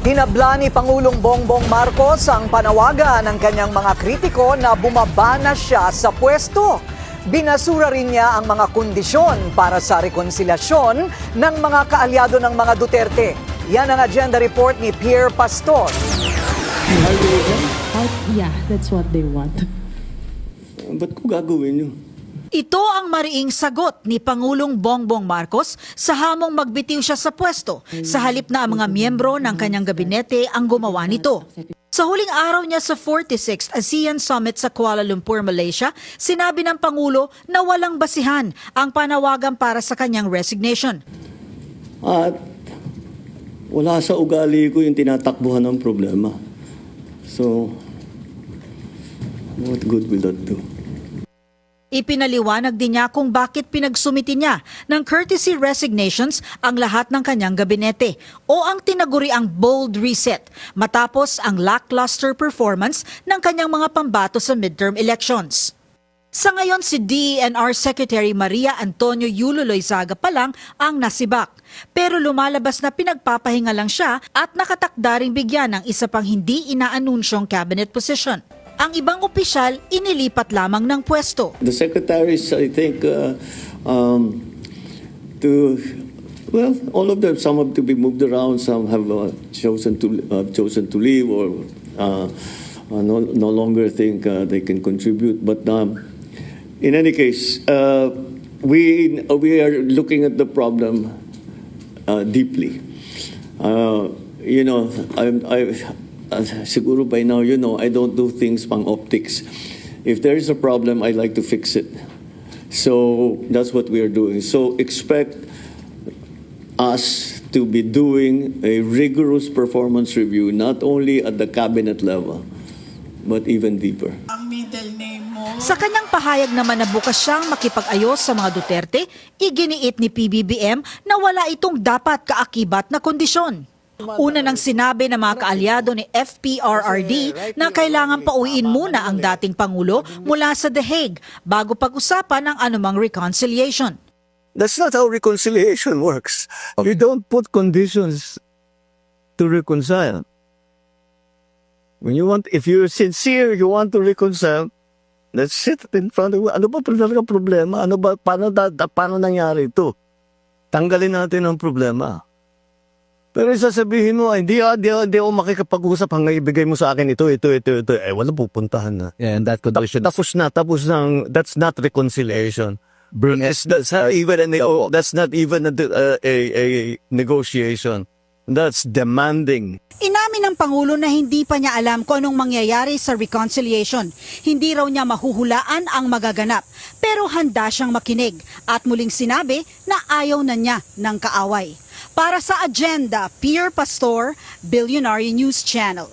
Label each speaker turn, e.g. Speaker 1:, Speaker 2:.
Speaker 1: Hinabla ni Pangulong Bongbong Marcos ang panawagan ng kanyang mga kritiko na bumaba na siya sa pwesto. Binasura rin niya ang mga kondisyon para sa rekonsilyasyon ng mga kaalyado ng mga Duterte. Yan ang agenda report ni Pierre Pastor.
Speaker 2: Yeah, that's what they want.
Speaker 3: Ba't ko gagawin yun?
Speaker 4: Ito ang mariing sagot ni Pangulong Bongbong Marcos sa hamong magbitiw siya sa pwesto sa halip na ang mga miyembro ng kanyang gabinete ang gumawa nito. Sa huling araw niya sa 46th ASEAN Summit sa Kuala Lumpur, Malaysia, sinabi ng Pangulo na walang basihan ang panawagan para sa kanyang resignation.
Speaker 3: At wala sa ugali ko yung tinatakbuhan ng problema. So, what good will that do?
Speaker 4: Ipinaliwanag din niya kung bakit pinagsumiti niya ng courtesy resignations ang lahat ng kanyang gabinete o ang tinaguriang bold reset matapos ang lackluster performance ng kanyang mga pambato sa midterm elections. Sa ngayon, si DENR Secretary Maria Antonio Yulo Loizaga pa lang ang nasibak. Pero lumalabas na pinagpapahinga lang siya at nakatakda ring bigyan ng isa pang hindi inaanunsyong cabinet position. Ang ibang opisyal inilipat lamang ng pwesto.
Speaker 3: The secretaries, I think, all of them, some have to be moved around, some have chosen to leave or no longer think they can contribute. But in any case, we are looking at the problem deeply. Siguro by now, I don't do things pang optics. If there is a problem, I like to fix it. So that's what we are doing. So expect us to be doing a rigorous performance review, not only at the cabinet level, but even deeper.
Speaker 4: Sa kanyang pahayag naman na bukas siyang makipag-ayos sa mga Duterte, iginiit ni PBBM na wala itong dapat kaakibat na kondisyon. Una nang sinabi ng mga kaalyado ni FPRRD na kailangan pauwiin muna ang dating Pangulo mula sa The Hague bago pag-usapan ang anumang reconciliation.
Speaker 5: That's not how reconciliation works. You don't put conditions to reconcile. If you're sincere, you want to reconcile, let's sit in front of you. Ano ba talaga problema? Paano nangyari ito? Tanggalin natin ang problema. Pero sasabihin mo, hindi ako makikipag-usap hanggang ibigay mo sa akin ito. Wala pupuntahan na.
Speaker 6: Yeah, and that condition.
Speaker 5: Tapos na. That's not reconciliation. That's not even a negotiation. That's demanding.
Speaker 4: Inamin ng Pangulo na hindi pa niya alam kung anong mangyayari sa reconciliation. Hindi raw niya mahuhulaan ang magaganap. Pero handa siyang makinig at muling sinabi na ayaw na niya ng kaaway. Para sa agenda, Pierre Pastor, Billionaire News Channel.